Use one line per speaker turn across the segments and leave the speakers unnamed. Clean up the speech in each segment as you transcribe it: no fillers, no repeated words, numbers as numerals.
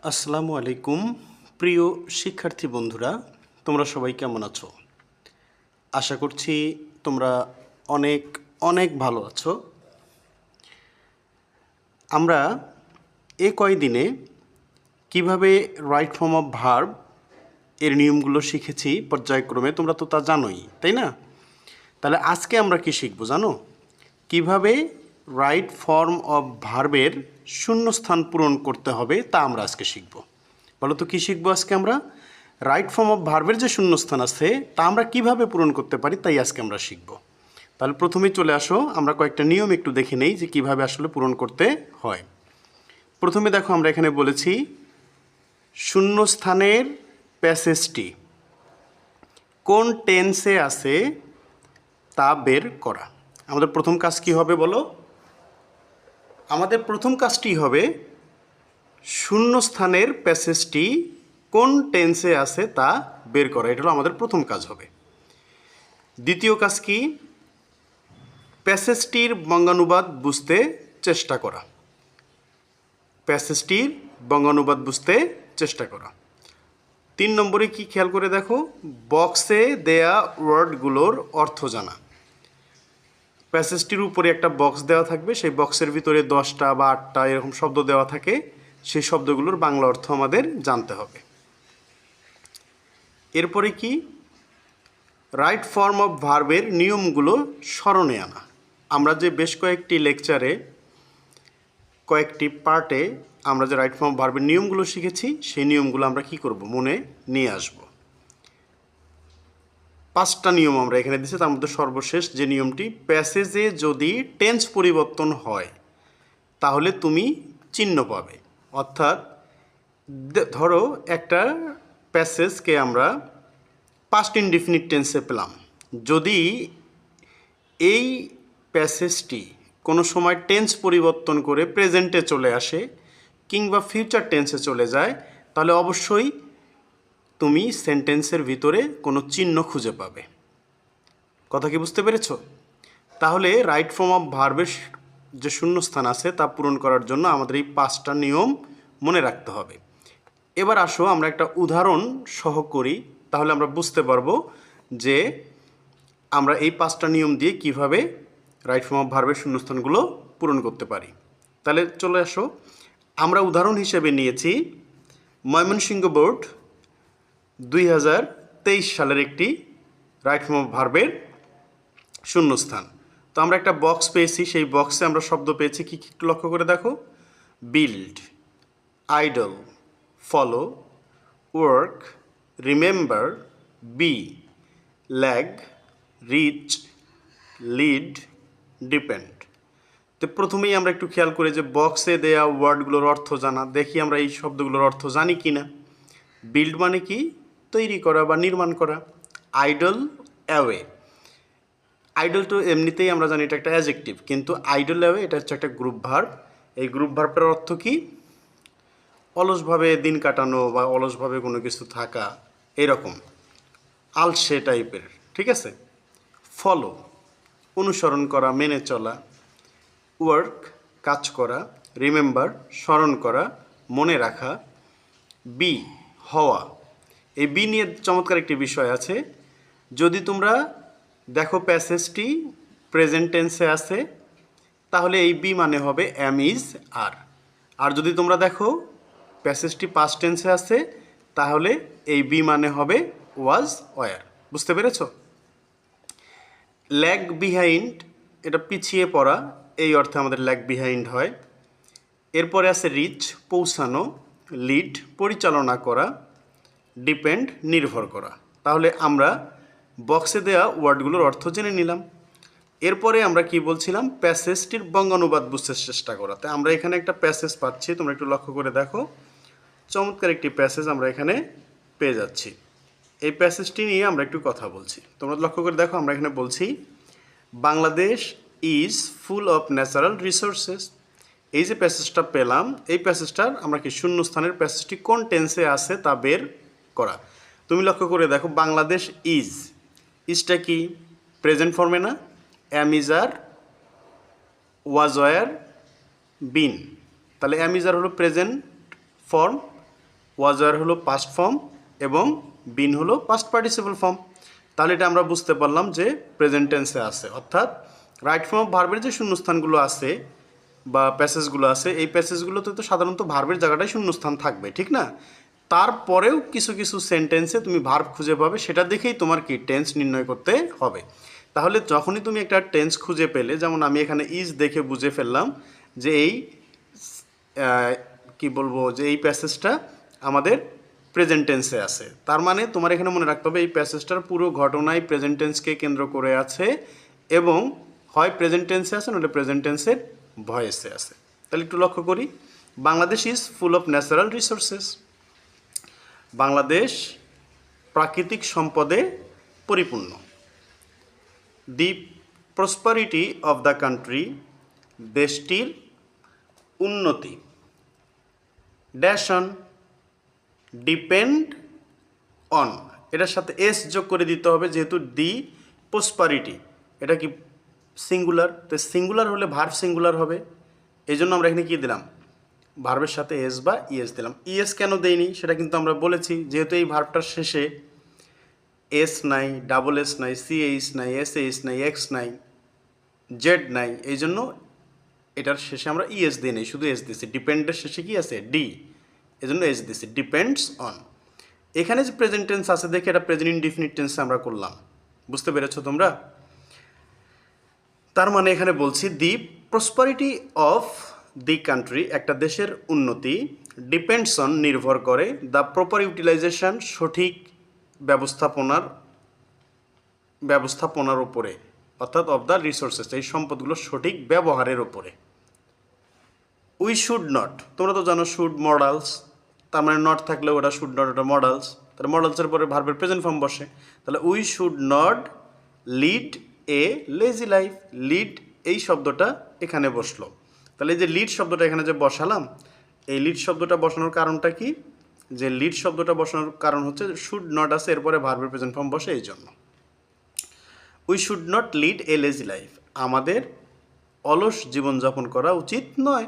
আসসালামু আলাইকুম প্রিয় শিক্ষার্থী বন্ধুরা, তোমরা সবাই কেমন আছো? আশা করছি তোমরা অনেক অনেক ভালো আছো। আমরা এ কয়দিনে কিভাবে রাইট ফর্ম অফ ভার্ব এর নিয়মগুলো শিখেছি পর্যায়ক্রমে, তোমরা তো তা জানোই, তাই না? তাহলে আজকে আমরা কি শিখবো জানো? কিভাবে রাইট ফর্ম অফ ভার্বের শূন্যস্থান পূরণ করতে হবে তা আমরা আজকে শিখব। বলো তো কী শিখবো আজকে আমরা? রাইট ফর্ম অফ ভার্বের যে শূন্যস্থান আছে তা আমরা কিভাবে পূরণ করতে পারি তাই আজকে আমরা শিখব। তাহলে প্রথমেই চলে আসো, আমরা কয়েকটা নিয়ম একটু দেখে নেই যে কিভাবে আসলে পূরণ করতে হয়। প্রথমে দেখো, আমরা এখানে বলেছি শূন্যস্থানের প্যাসেজটি কোন টেন্সে আছে তা বের করা। আমাদের প্রথম কাজ কি হবে বলো? আমাদের প্রথম কাজটি হবে শূন্যস্থানের প্যাসেজটি কোন টেন্সে আছে তা বের করা। এটা হলো আমাদের প্রথম কাজ হবে। দ্বিতীয় কাজ কি? প্যাসেজটির বঙ্গানুবাদ বুঝতে চেষ্টা করা। প্যাসেজটির বঙ্গানুবাদ বুঝতে চেষ্টা করা। 3 নম্বরে কি খেয়াল করে দেখো, বক্সে দেয়া ওয়ার্ডগুলোর অর্থ জানা। প্যাসেজটির উপরে একটা বক্স দেওয়া থাকবে, সেই বক্সের ভিতরে 10টা বা 8টা এরকম শব্দ দেওয়া থাকে, সেই শব্দগুলোর বাংলা অর্থ আমাদের জানতে হবে। এরপরে কি? রাইট ফর্ম অফ ভার্বের নিয়মগুলো স্মরণে আনা। আমরা যে বেশ কয়েকটি লেকচারে, কয়েকটি পার্টে আমরা যে রাইট ফর্ম অফ ভার্বের নিয়মগুলো শিখেছি, সেই নিয়মগুলো আমরা কি করব? মনে নিয়ে আসব। 5টা নিয়ম আমরা এখানে দিচ্ছি, তার মধ্যে সর্বশেষ যে নিয়মটি, প্যাসেজে যদি টেন্স পরিবর্তন হয় তাহলে তুমি চিহ্ন পাবে। অর্থাৎ ধরো একটা প্যাসেজকে আমরা পাস্ট ইনডিফিনিট টেন্সে পেলাম, যদি এই প্যাসেজটি কোনো সময় টেন্স পরিবর্তন করে প্রেজেন্টে চলে আসে কিংবা ফিউচার টেন্সে চলে যায়, তাহলে অবশ্যই তুমি সেন্টেন্সের ভিতরে কোনো চিহ্ন খুঁজে পাবে। কথা কি বুঝতে পেরেছ? তাহলে রাইট ফর্ম অফ ভার্বের যে শূন্যস্থান আছে তা পূরণ করার জন্য আমাদের এই 5টা নিয়ম মনে রাখতে হবে। এবার আসো আমরা একটা উদাহরণ সহ করি, তাহলে আমরা বুঝতে পারবো যে আমরা এই 5টা নিয়ম দিয়ে কিভাবে রাইট ফর্ম অফ ভার্বের শূন্যস্থানগুলো পূরণ করতে পারি। তাহলে চলে আসো, আমরা উদাহরণ হিসেবে নিয়েছি ময়মনসিংহ বোর্ড 2023 সালের একটি রাইট ফর্ম অফ ভার্বের শূন্যস্থান। তো আমরা একটা বক্স পেয়েছি, সেই বক্সে আমরা শব্দ পেয়েছি কি কি একটু লক্ষ্য করে দেখো। Build, idol, follow, work, remember, be, lag, reach, lead, depend. তো প্রথমেই আমরা একটু খেয়াল করি যে বক্সে দেয়া ওয়ার্ডগুলোর অর্থ জানা। দেখি আমরা এই শব্দগুলোর অর্থ জানি কি না। বিল্ড মানে কি? তৈরি করা বা নির্মাণ করা। Idol, away. আইডল তো এমনিতেই আমরা জানি এটা একটা অ্যাডজেক্টিভ, কিন্তু আইডল অ্যাওয়ে এটা হচ্ছে একটা গ্রুপ ভার্ব। এই গ্রুপ ভার্বটার অর্থ কি? অলসভাবে দিন কাটানো বা অলসভাবে কোনো কিছু থাকা, এরকম আলসে টাইপের, ঠিক আছে? ফলো, অনুসরণ করা, মেনে চলা। ওয়ার্ক, কাজ করা। রিমেম্বার, স্মরণ করা, মনে রাখা। বি, হওয়া। এই বি নিয়ে চমৎকার একটি বিষয় আছে। যদি তোমরা দেখো প্যাসেজটি প্রেজেন্ট টেন্সে আছে, তাহলে এই বি মানে হবে অ্যাম, ইজ, আর। আর যদি তোমরা দেখো প্যাসেজটি পাস্ট টেন্সে আছে, তাহলে এই বি মানে হবে ওয়াজ, ওয়ার। বুঝতে পেরেছ? ল্যাগ বিহাইন্ড, এটা পিছিয়ে পড়া, এই অর্থে আমাদের ল্যাগ বিহাইন্ড হয়। এরপরে আছে রিচ, পৌঁছানো। লিড, পরিচালনা করা। ডিপেন্ড, নির্ভর করা। তাহলে আমরা বক্সে দেওয়া ওয়ার্ডগুলোর অর্থ জেনে নিলাম। এরপরে আমরা কি বলছিলাম? প্যাসেজটির বঙ্গানুবাদ বুঝতে চেষ্টা করা। তাই আমরা এখানে একটা প্যাসেজ পাচ্ছি, তোমরা একটু লক্ষ্য করে দেখো। চমৎকার একটি প্যাসেজ আমরা এখানে পেয়ে যাচ্ছি। এই প্যাসেজটি নিয়ে আমরা একটু কথা বলছি। তোমরা লক্ষ্য করে দেখো, আমরা এখানে বলছি Bangladesh is full of natural resources. এই যে প্যাসেজটা পেলাম, এই প্যাসেজটার আমরা কি শূন্যস্থানের প্যাসেজটি কোন টেন্সে আছে তা বের করা। তুমি লক্ষ্য করে দেখো, বাংলাদেশ ইজ, ইজটা কি? প্রেজেন্ট ফর্মে না? অ্যাম, ইজ, আর, ওয়াজ, ওয়ার, বিন। তাহলে অ্যাম, ইজ, আর হলো প্রেজেন্ট ফর্ম, ওয়াজ ওয়ার হলো পাস্ট ফর্ম এবং বিন হলো পাস্ট পার্টিসিপল ফর্ম। তাহলে এটা আমরা বুঝতে পারলাম যে প্রেজেন্ট টেন্সে আছে, অর্থাৎ রাইট ফর্ম অফ ভার্বের যে শূন্যস্থানগুলো আছে বা প্যাসেজগুলো আছে, এই প্যাসেজগুলোতে তো সাধারণত ভার্বের জায়গাটায় শূন্যস্থান থাকবে, ঠিক না? তারপরেও কিছু কিছু সেন্টেন্সে তুমি ভার্ব খুঁজে পাবে, সেটা দেখেই তোমার কি টেন্স নির্ণয় করতে হবে। তাহলে যখনই তুমি একটা টেন্স খুঁজে পেলে, যেমন আমি এখানে ইজ দেখে বুঝে ফেললাম যে এই কি বলবো, যে এই প্যাসেজটা আমাদের প্রেজেন্ট টেন্সে আছে, তার মানে তোমার এখানে মনে রাখতে হবে এই প্যাসেজটার পুরো ঘটনাই প্রেজেন্ট টেন্সকে কেন্দ্র করে আছে এবং হয় প্রেজেন্ট টেন্সে আছে নইলে প্রেজেন্ট টেন্সের ভয়েসে আছে। তাহলে একটু লক্ষ্য করি, Bangladesh is full of natural resources. Bangladesh প্রাকৃতিক সম্পদে পরিপূর্ণ। দি প্রসপারিটি অফ দ্য কান্ট্রি, দেশটির উন্নতি। ড্যাশ অন, ডিপেন্ড অন, এটার সাথে এস যোগ করে দিতে হবে, যেহেতু দি প্রসপারিটি এটা কি সিঙ্গুলার, তো সিঙ্গুলার হলে ভার্ব সিঙ্গুলার হবে, এই জন্য আমরা এখানে কী দিলাম, ভার্বের সাথে এস বা ইএস দিলাম। ইএস কেন দেইনি সেটা কিন্তু আমরা বলেছি, যেহেতু এই ভার্বটার শেষে এস নাই, ডাবল এস নাই, সিএইচ নাই, এসএইচ নাই, এক্স নাই, জেড নাই, এই জন্য এটার শেষে আমরা ইএস দিই নাই, শুধু এস দিছি। ডিপেন্ডের শেষে কি আছে, ডি, এই জন্য এস দিছি, ডিপেন্ডস অন। এখানে যে প্রেজেন্ট টেন্স আছে দেখে এটা প্রেজেন্ট ইনডিফিনিট টেন্সে আমরা করলাম, বুঝতে পেরেছো তোমরা? তার মানে এখানে বলছি দি প্রসপারিটি অফ দি কান্ট্রি, একটা দেশের উন্নতি, ডিপেন্ডস অন নির্ভর করে, দ্য প্রপার ইউটিলাইজেশন সঠিক ব্যবস্থাপনার উপরে, অর্থাৎ অফ দ্য রিসোর্সেস এই সম্পদগুলোর সঠিক ব্যবহারের উপরে। উই শুড নট, তোমরা তো জানো শুড মডালস, তার মানে নট থাকলে ওটা শুড নট, ওটা মডালস, তাহলে মডালসের পরে ভার্বের প্রেজেন্ট ফর্ম বসে, তাহলে we should not lead a lazy life. Lead এই শব্দটা এখানে বসলো, তাহলে এই যে লিড শব্দটা এখানে যে বসালাম, এই লিড শব্দটা বসানোর কারণটা কি, যে লিড শব্দটা বসানোর কারণ হচ্ছে শুড নট আছে, এরপরে ভার্বের প্রেজেন্ট ফর্ম বসে, এই জন্য। We should not lead a lazy life, আমাদের অলস জীবনযাপন করা উচিত নয়।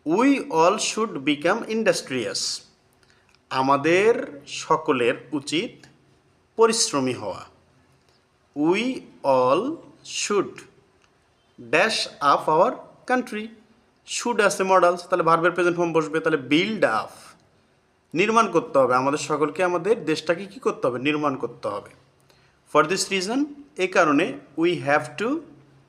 We all should become industrious, আমাদের সকলের উচিত পরিশ্রমী হওয়া। We all should dash up our country, should আছে মডালস, তাহলে ভার্বের প্রেজেন্ট ফর্ম বসবে, তাহলে বিল্ড আপ, নির্মাণ করতে হবে, আমাদের সকলকে আমাদের দেশটাকে কী করতে হবে, নির্মাণ করতে হবে। ফর দিস রিজন, এই কারণে we have to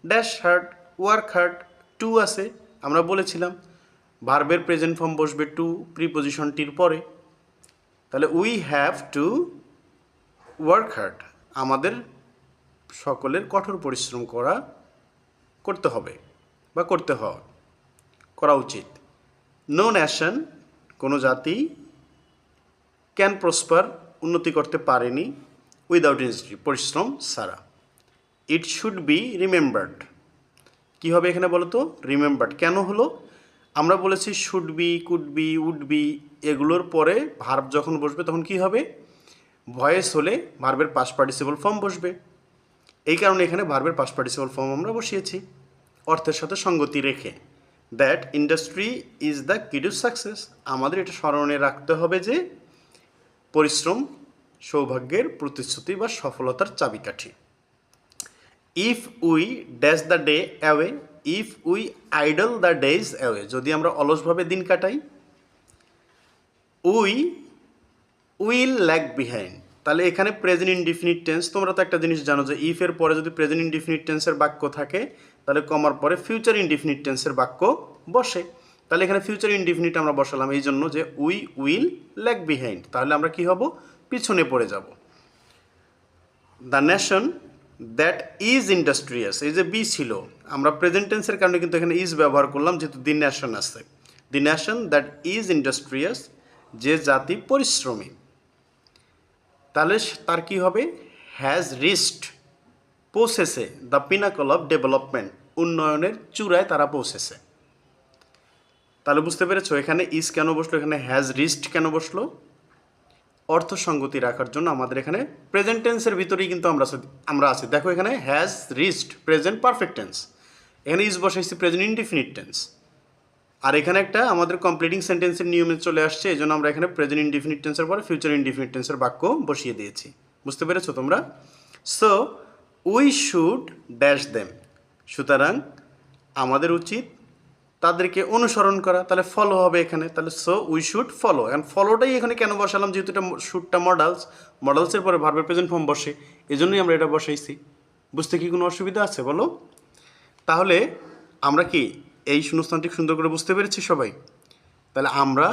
dash hard, work hard, to আছে, আমরা বলেছিলাম ভার্বের প্রেজেন্ট ফর্ম বসবে টু প্রিপোজিশনটির পরে, তাহলে we have to work hard, আমাদের সকলের কঠোর পরিশ্রম করতে হবে বা করা উচিত। নো ন্যাশন, কোনো জাতি, ক্যান প্রসপার, উন্নতি করতে পারেনি, উইদাউট ইন্ডাস্ট্রি, পরিশ্রম ছাড়া। ইট শুড বি রিমেম্বার্ড, কী হবে এখানে বলো তো, রিমেম্বার্ড কেন হলো, আমরা বলেছি should be, could be, would be, এগুলোর পরে ভার্ব যখন বসবে তখন কি হবে, ভয়েস হলে ভার্বের পাস্ট পার্টিসিপল ফর্ম বসবে, এই কারণে এখানে ভার্বের পাস্ট পার্টিসিপল ফর্ম আমরা বসিয়েছি অর্থের সাথে সঙ্গতি রেখে। দ্যাট ইন্ডাস্ট্রি ইজ দ্য কি টু সাকসেস, আমাদের এটা স্মরণে রাখতে হবে যে পরিশ্রম সৌভাগ্যের প্রতিশ্রুতি বা সফলতার চাবিকাঠি। If we dash the day away, if we idle the days away, যদি আমরা অলসভাবে দিন কাটাই। উই উইল ল্যাগ বিহাইন্ড, তাহলে এখানে প্রেজেন্ট ইনডিফিনিট টেন্স, তোমরা তো একটা জিনিস জানো যে ইফের পরে যদি প্রেজেন্ট ইনডিফিনিট টেন্সের বাক্য থাকে তাহলে কমার পরে ফিউচার ইনডিফিনিট টেন্সের বাক্য বসে, তাহলে এখানে ফিউচার ইনডিফিনিট আমরা বসালাম এই জন্য যে উই উইল ল্যাগ বিহাইন্ড, তাহলে আমরা কি হব, পিছনে পড়ে যাব। The nation that is industrious, এই যে বি ছিল, আমরা প্রেজেন্ট টেন্সের কারণে কিন্তু এখানে ইজ ব্যবহার করলাম, যেহেতু দি নেশন আছে। দি নেশন দ্যাট ইজ ইন্ডাস্ট্রিয়াস, যে জাতি পরিশ্রমী, তাহলে তার কি হবে, হ্যাজ রিচড, পৌঁছেছে, দ্য পিনাকল অফ ডেভেলপমেন্ট, উন্নয়নের চূড়ায় তারা পৌঁছেছে। তাহলে বুঝতে পেরেছো এখানে ইজ কেন বসলো, এখানে হ্যাজ রিচড কেন বসলো, অর্থ সঙ্গতি রাখার জন্য আমাদের এখানে প্রেজেন্ট টেন্সের ভিতরেই কিন্তু আমরা আছি। দেখো এখানে has reached present perfect tense, এখানে ইজ বসাইছি প্রেজেন্ট ইনডিফিনিট টেন্স, আর এখানে একটা আমাদের কমপ্লিটিং সেন্টেন্সের নিয়মে চলে আসছে, এই জন্য আমরা এখানে প্রেজেন্ট ইনডিফিনিট টেন্সের পরে ফিউচার ইনডিফিনিট টেন্সের বাক্য বসিয়ে দিয়েছি। বুঝতে পেরেছো তোমরা? So we should dash them, সুতরাং আমাদের উচিত তাদেরকে অনুসরণ করা, তাহলে ফলো হবে এখানে। তাহলে সো উই শুড ফলো, এখন ফলোটাই এখানে কেন বসালাম, যেহেতু এটা শুডটা মডেলসের পরে ভার্বের প্রেজেন্ট ফর্ম বসে, এই জন্যই আমরা এটা বসাইছি। বুঝতে কি কোনো অসুবিধা আছে বলো? তাহলে আমরা কি এই শূন্যস্থানটি সুন্দর করে বুঝতে পেরেছি সবাই? তাহলে আমরা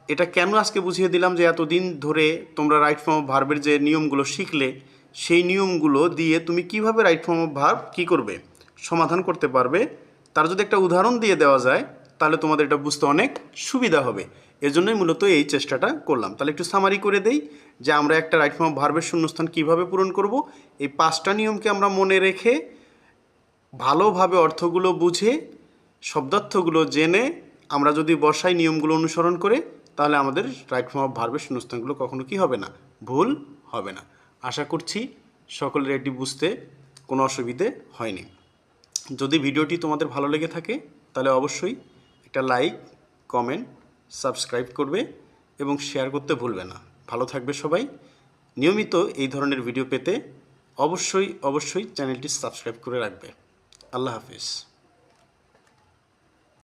এটা কেন আজকে বুঝিয়ে দিলাম যে এতদিন ধরে তোমরা রাইট ফর্ম অফ ভার্বের যে নিয়মগুলো শিখলে, সেই নিয়মগুলো দিয়ে তুমি কিভাবে রাইট ফর্ম অফ ভার্ব কী করবে, সমাধান করতে পারবে, তার যদি একটা উদাহরণ দিয়ে দেওয়া যায় তাহলে তোমাদের এটা বুঝতে অনেক সুবিধা হবে। এজন্যই মূলত এই চেষ্টাটা করলাম। তাহলে একটু সামারি করে দেই যে আমরা একটা রাইট ফর্ম অফ ভার্বের শূন্যস্থান কীভাবে পূরণ করব। এই 5টা নিয়মকে আমরা মনে রেখে ভালোভাবে অর্থগুলো বুঝে শব্দার্থগুলো জেনে আমরা যদি বসাই নিয়মগুলো অনুসরণ করে, তাহলে আমাদের রাইট ফর্ম অফ ভার্বের শূন্যস্থানগুলো কখনো কি হবে না, ভুল হবে না। আশা করছি সকলের এটি বুঝতে কোনো অসুবিধে হয়নি। যদি ভিডিওটি তোমাদের ভালো লেগে থাকে তাহলে অবশ্যই একটা লাইক, কমেন্ট, সাবস্ক্রাইব করবে এবং শেয়ার করতে ভুলবে না। ভালো থাকবে সবাই। নিয়মিত এই ধরনের ভিডিও পেতে অবশ্যই চ্যানেলটি সাবস্ক্রাইব করে রাখবে। আল্লাহ হাফিজ।